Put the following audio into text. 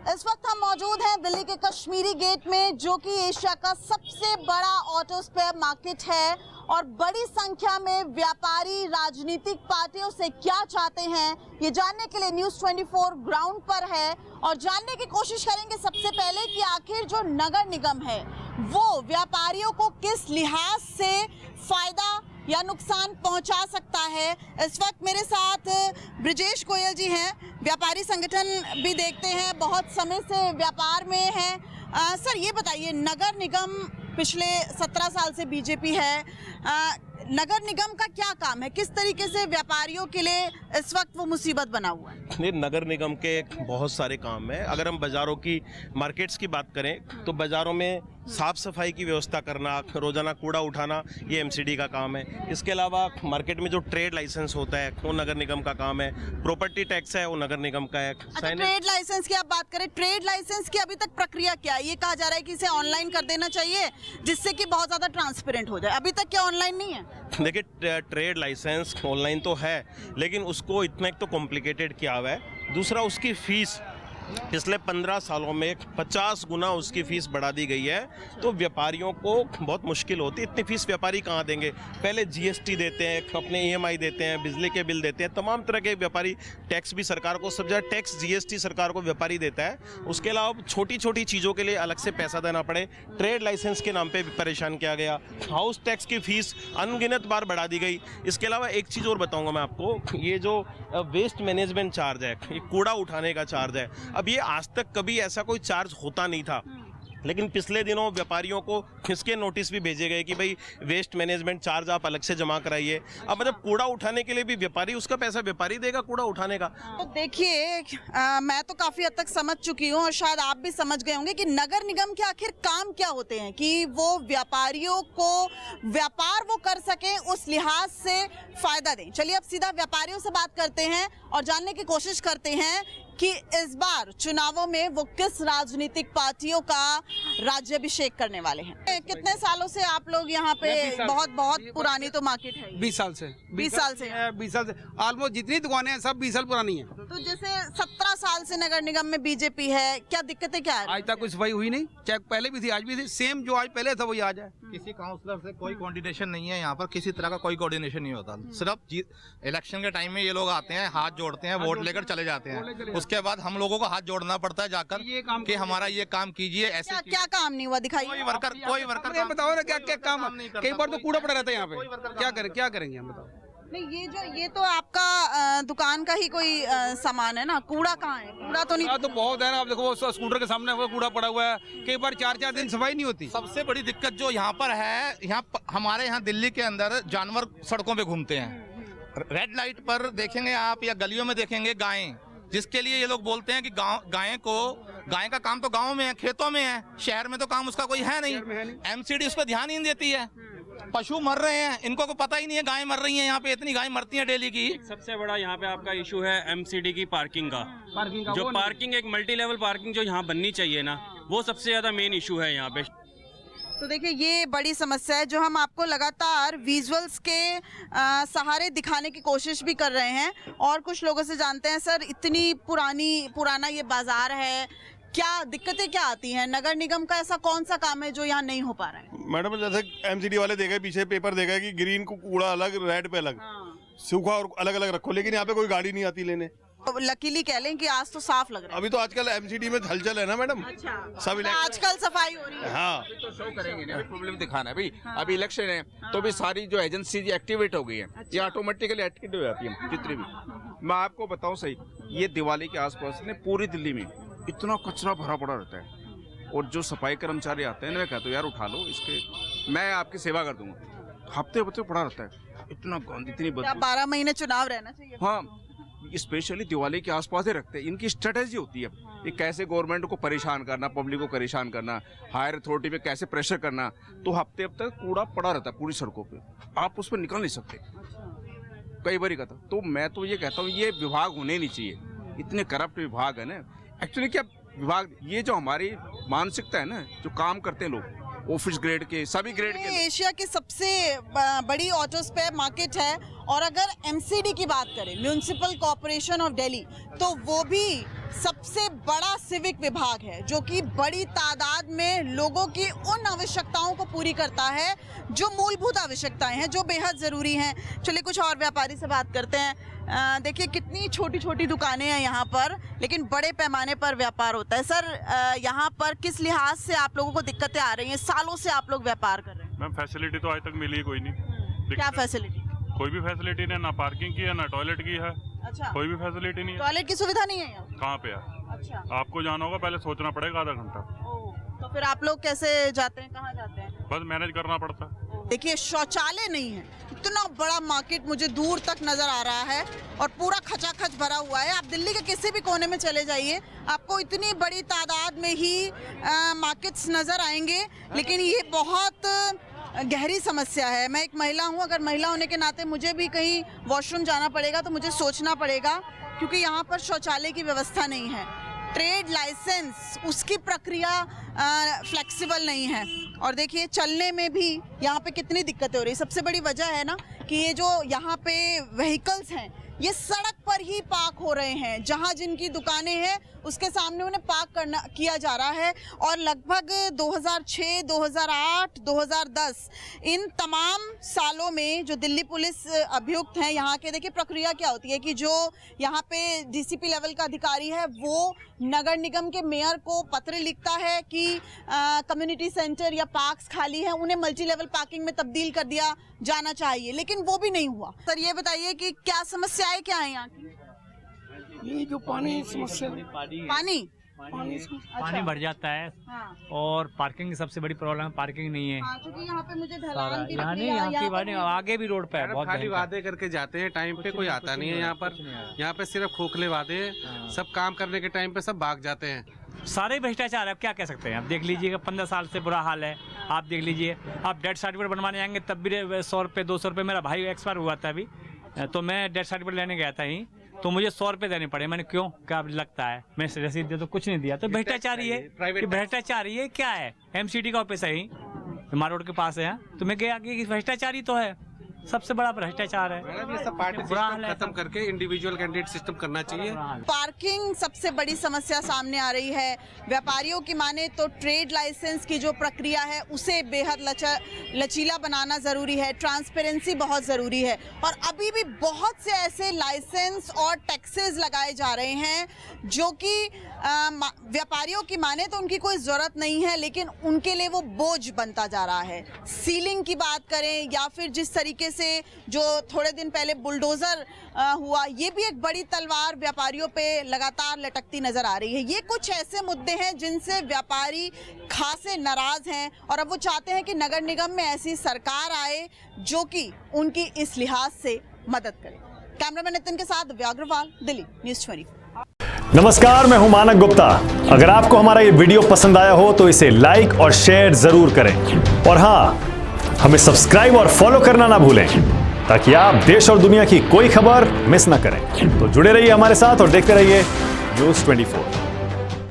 इस वक्त हम मौजूद हैं दिल्ली के कश्मीरी गेट में, जो कि एशिया का सबसे बड़ा ऑटो स्पेयर मार्केट है। और बड़ी संख्या में व्यापारी राजनीतिक पार्टियों से क्या चाहते हैं, ये जानने के लिए न्यूज़ 24 ग्राउंड पर है और जानने की कोशिश करेंगे सबसे पहले कि आखिर जो नगर निगम है वो व्यापारियों को किस लिहाज से फायदा या नुकसान पहुंचा सकता है। इस वक्त मेरे साथ ब्रिजेश गोयल जी हैं, व्यापारी संगठन भी देखते हैं, बहुत समय से व्यापार में हैं। सर ये बताइए, नगर निगम पिछले 17 साल से बीजेपी है, नगर निगम का क्या काम है, किस तरीके से व्यापारियों के लिए इस वक्त वो मुसीबत बना हुआ है? नहीं, नगर निगम के बहुत सारे काम है। अगर हम बाज़ारों की मार्केट्स की बात करें तो बाज़ारों में साफ सफाई की व्यवस्था करना, रोजाना कूड़ा उठाना, ये एमसीडी का काम है। इसके अलावा मार्केट में जो ट्रेड लाइसेंस होता है वो नगर निगम का काम है। प्रॉपर्टी टैक्स है वो नगर निगम का है। अच्छा, ट्रेड लाइसेंस की आप बात करें, ट्रेड लाइसेंस की अभी तक प्रक्रिया क्या है? ये कहा जा रहा है कि इसे ऑनलाइन कर देना चाहिए जिससे कि बहुत ज्यादा ट्रांसपेरेंट हो जाए। अभी तक क्या ऑनलाइन नहीं है? देखिए, ट्रेड लाइसेंस ऑनलाइन तो है, लेकिन उसको इतना एक तो कॉम्प्लिकेटेड किया हुआ है। दूसरा, उसकी फीस पिछले 15 सालों में 50 गुना उसकी फीस बढ़ा दी गई है। तो व्यापारियों को बहुत मुश्किल होती है। इतनी फीस व्यापारी कहाँ देंगे? पहले जीएसटी देते हैं, अपने ईएमआई देते हैं, बिजली के बिल देते हैं, तमाम तरह के व्यापारी, टैक्स भी सरकार को, सब जगह टैक्स जीएसटी सरकार को व्यापारी देता है। उसके अलावा छोटी छोटी चीज़ों के लिए अलग से पैसा देना पड़े। ट्रेड लाइसेंस के नाम पर भी परेशान किया गया। हाउस टैक्स की फीस अनगिनत बार बढ़ा दी गई। इसके अलावा एक चीज़ और बताऊँगा मैं आपको, ये जो वेस्ट मैनेजमेंट चार्ज है, ये कूड़ा उठाने का चार्ज है, अब ये आज तक कभी ऐसा कोई चार्ज होता नहीं था, लेकिन पिछले दिनों व्यापारियों को इसके नोटिस भी भेजे गए कि भाई वेस्ट मैनेजमेंट चार्ज आप अलग से जमा कराइए। अब मतलब कूड़ा उठाने के लिए भी व्यापारी, उसका पैसा व्यापारी देगा कूड़ा उठाने का। तो देखिए, मैं तो काफी हद तक समझ चुकी हूँ और शायद आप भी समझ गए होंगे कि नगर निगम के आखिर काम क्या होते हैं, कि वो व्यापारियों को व्यापार वो कर सके उस लिहाज से फायदा दें। चलिए अब सीधा व्यापारियों से बात करते हैं और जानने की कोशिश करते हैं कि इस बार चुनावों में वो किस राजनीतिक पार्टियों का राज्याभिषेक करने वाले हैं। कितने सालों से आप लोग यहाँ पे? बहुत पुरानी तो मार्केट है। 20 साल से 20 साल से ऑलमोस्ट जितनी दुकानें हैं सब 20 साल पुरानी हैं। तो जैसे 17 साल से नगर निगम में बीजेपी है, क्या दिक्कतें क्या है? आज तक कोई सफाई हुई नहीं, चाहे पहले भी थी आज भी थी, सेम जो आज पहले था वही आज है। किसी काउंसलर से कोई कोऑर्डिनेशन नहीं है यहाँ पर, किसी तरह का कोई कोऑर्डिनेशन नहीं होता। सिर्फ इलेक्शन के टाइम में ये लोग आते हैं, हाथ जोड़ते हैं, वोट लेकर चले जाते हैं। उसके बाद हम लोगों को हाथ जोड़ना पड़ता है जाकर कि हमारा ये काम कीजिए। ऐसे क्या काम नहीं हुआ, दिखाइए। कोई वर्कर बताओ ना, क्या काम? कई बार तो कूड़ा पड़ा रहता है यहाँ पे, क्या करेंगे हम? बताओ। नहीं, ये तो आपका दुकान का ही कोई सामान है ना, कूड़ा कहाँ है? कूड़ा तो नहीं। तो बहुत है ना, आप देखो वो स्कूटर के सामने वो कूड़ा पड़ा हुआ है, कई बार 4-4 दिन सफाई नहीं होती। सबसे बड़ी दिक्कत जो यहाँ पर है, हमारे यहाँ दिल्ली के अंदर जानवर सड़कों पे घूमते हैं। रेड लाइट पर देखेंगे आप या गलियों में देखेंगे गायें, जिसके लिए ये लोग बोलते हैं कि गाय का काम तो गाँव में है, खेतों में है, शहर में तो काम उसका कोई है नहीं। एमसीडी उस पर ध्यान ही नहीं देती है। पशु मर रहे हैं, इनको को पता ही नहीं है गायें मर रही हैं। यहाँ पे इतनी गायें मरती हैं डेली की। सबसे बड़ा यहाँ पे आपका इशू है एमसीडी की पार्किंग का। जो पार्किंग, एक मल्टी लेवल पार्किंग जो यहाँ बननी चाहिए ना, वो सबसे ज्यादा मेन इशू है यहाँ पे। तो देखिए, ये बड़ी समस्या है जो हम आपको लगातार विजुअल्स के सहारे दिखाने की कोशिश भी कर रहे हैं और कुछ लोगों से जानते हैं। सर, इतनी पुराना ये बाजार है, क्या दिक्कतें क्या आती हैं? नगर निगम का ऐसा कौन सा काम है जो यहाँ नहीं हो पा रहा है? मैडम, जैसे एमसीडी वाले देखे पीछे पेपर देगा कि ग्रीन को कूड़ा अलग, रेड पे अलग, सूखा और अलग अलग रखो, लेकिन यहाँ पे कोई गाड़ी नहीं आती लेने। लकीली कह लें कि आज तो साफ लग रहा है। अभी तो आजकल एमसीडी में हलचल है ना मैडम। अच्छा, सब तो आजकल सफाई हो रही है। हाँ, तो शो करेंगे ना, प्रॉब्लम दिखाना है भाई। अभी इलेक्शन है तो भी सारी जो एजेंसी एक्टिवेट हो गई है, ये ऑटोमेटिकली एक्टिवेट हो जाती है जितनी भी। मैं आपको बताऊं सही, ये दिवाली के आसपास ने पूरी दिल्ली में इतना कचरा भरा पड़ा रहता है, और जो सफाई कर्मचारी आते हैं, मैं कहता हूँ यार उठा लो इसके, मैं आपकी सेवा कर दूंगा। हफ्ते पड़ा रहता है, इतना गंद, इतनी बदबू। 12 महीने चुनाव रहना चाहिए। हाँ, स्पेशली दिवाली के आसपास ही रखते हैं। इनकी स्ट्रेटेजी होती है कि कैसे गवर्नमेंट को परेशान करना, पब्लिक को परेशान करना, हायर अथॉरिटी पे कैसे प्रेशर करना। तो हफ्ते तक कूड़ा पड़ा रहता है पूरी सड़कों पे, आप उस पर निकल नहीं सकते। कई बार कहता, तो मैं तो ये कहता हूँ ये विभाग होने नहीं चाहिए, इतने करप्ट विभाग है ना। एक्चुअली क्या विभाग, ये जो हमारी मानसिकता है ना, जो काम करते हैं लोग ऑफिस ग्रेड के, सभी ग्रेड के। एशिया की सबसे बड़ी ऑटो स्पेयर मार्केट है और अगर एमसीडी की बात करें, म्यूनिसिपल कॉरपोरेशन ऑफ दिल्ली, तो वो भी सबसे बड़ा सिविक विभाग है जो कि बड़ी तादाद में लोगों की उन आवश्यकताओं को पूरी करता है जो मूलभूत आवश्यकताएं हैं, जो बेहद ज़रूरी हैं। चलिए कुछ और व्यापारी से बात करते हैं। देखिए कितनी छोटी छोटी दुकानें हैं यहाँ पर, लेकिन बड़े पैमाने पर व्यापार होता है। सर, यहाँ पर किस लिहाज से आप लोगों को दिक्कतें आ रही हैं? सालों से आप लोग व्यापार कर रहे हैं। मैम फैसिलिटी तो आज तक मिली ही कोई नहीं। क्या फैसिलिटी? कोई भी फैसिलिटी नहीं, ना पार्किंग की है ना टॉयलेट की है। अच्छा, कोई भी फैसिलिटी नहीं है। टॉयलेट की सुविधा नहीं है यहाँ? कहाँ पे है? अच्छा, आपको जाना होगा, पहले सोचना पड़ेगा आधा घंटा। तो फिर आप लोग कैसे जाते हैं, कहाँ जाते हैं? बस मैनेज करना पड़ता है। देखिए शौचालय नहीं है। इतना बड़ा मार्केट मुझे दूर तक नजर आ रहा है और पूरा खचाखच भरा हुआ है। आप दिल्ली के किसी भी कोने में चले जाइए, आपको इतनी बड़ी तादाद में ही मार्केट्स नजर आएंगे, लेकिन ये बहुत गहरी समस्या है। मैं एक महिला हूँ, अगर महिला होने के नाते मुझे भी कहीं वॉशरूम जाना पड़ेगा तो मुझे सोचना पड़ेगा, क्योंकि यहाँ पर शौचालय की व्यवस्था नहीं है। ट्रेड लाइसेंस, उसकी प्रक्रिया फ्लेक्सिबल नहीं है। और देखिए चलने में भी यहाँ पे कितनी दिक्कतें हो रही है। सबसे बड़ी वजह है ना कि ये जो यहाँ पे व्हीकल्स हैं ये सड़क पर ही पार्क हो रहे हैं। जहाँ जिनकी दुकानें हैं उसके सामने उन्हें पार्क किया जा रहा है। और लगभग 2006, 2008, 2010 इन तमाम सालों में जो दिल्ली पुलिस अभियुक्त हैं यहाँ के, देखिए प्रक्रिया क्या होती है कि जो यहाँ पे डीसीपी लेवल का अधिकारी है वो नगर निगम के मेयर को पत्र लिखता है कि कम्युनिटी सेंटर या पार्क्स खाली हैं, उन्हें मल्टी लेवल पार्किंग में तब्दील कर दिया जाना चाहिए, लेकिन वो भी नहीं हुआ। सर ये बताइए कि क्या समस्याएं क्या है यहाँ की? ये जो पानी समस्या, पानी भर जाता है। हाँ। और पार्किंग की सबसे बड़ी प्रॉब्लम है, पार्किंग नहीं है। हाँ, क्योंकि यहाँ पे मुझे ढलान की यहाँ नहीं, यहाँ की बात नहीं, आगे भी रोड पे है बहुत खाली वादे करके जाते हैं, टाइम पे कोई आता नहीं है यहाँ पर। यहाँ पे सिर्फ खोखले वादे हैं, सब काम करने के टाइम पे सब भाग जाते हैं। सारे भ्रष्टाचार है, अब क्या कह सकते हैं। आप देख लीजिएगा 15 साल से बुरा हाल है। आप देख लीजिए, आप डेथ सर्टिफिकेट बनवाने जाएंगे तब भी 100 रुपये 200 रुपये। मेरा भाई एक्सपायर हुआ था अभी, तो मैं डेथ सर्टिफिकेट लेने गया था ही, तो मुझे 100 रुपये देने पड़े। मैंने क्यों, क्या लगता है मैं रसीद दे तो कुछ नहीं दिया। तो भ्रष्टाचारी है कि भ्रष्टाचारी है क्या है? एमसीडी का ऑफिस है ही हमारे रोड के पास है, तो मैं गया कि भ्रष्टाचारी तो है, सबसे बड़ा भ्रष्टाचार है। ये सब पार्टी सिस्टम खत्म करके इंडिविजुअल कैंडिडेट सिस्टम करना चाहिए। पार्किंग सबसे बड़ी समस्या सामने आ रही है। व्यापारियों की माने तो ट्रेड लाइसेंस की जो प्रक्रिया है उसे बेहद लचीला बनाना जरूरी है, ट्रांसपेरेंसी बहुत जरूरी है। और अभी भी बहुत से ऐसे लाइसेंस और टैक्सेस लगाए जा रहे हैं जो कि व्यापारियों की माने तो उनकी कोई जरूरत नहीं है, लेकिन उनके लिए वो बोझ बनता जा रहा है। सीलिंग की बात करें या फिर जिस तरीके से जो थोड़े दिन पहले बुलडोजर हुआ, ये भी एक बड़ी तलवार व्यापारियों पे लगातार लटकती नजर आ रही है। ये कुछ ऐसे मुद्दे हैं जिनसे व्यापारी खासे नाराज हैं और अब वो चाहते हैं कि नगर निगम में ऐसी सरकार आए जो कि उनकी इस लिहाज से मदद करे। कैमरामैन नितिन के साथ दिव्या अग्रवाल, दिल्ली न्यूज़ 24। नमस्कार, मैं हूं मानक गुप्ता। अगर आपको हमारा ये वीडियो पसंद आया हो तो इसे लाइक और शेयर जरूर करें, और हाँ, हमें सब्सक्राइब और फॉलो करना ना भूलें ताकि आप देश और दुनिया की कोई खबर मिस ना करें। तो जुड़े रहिए हमारे साथ और देखते रहिए न्यूज़ 24।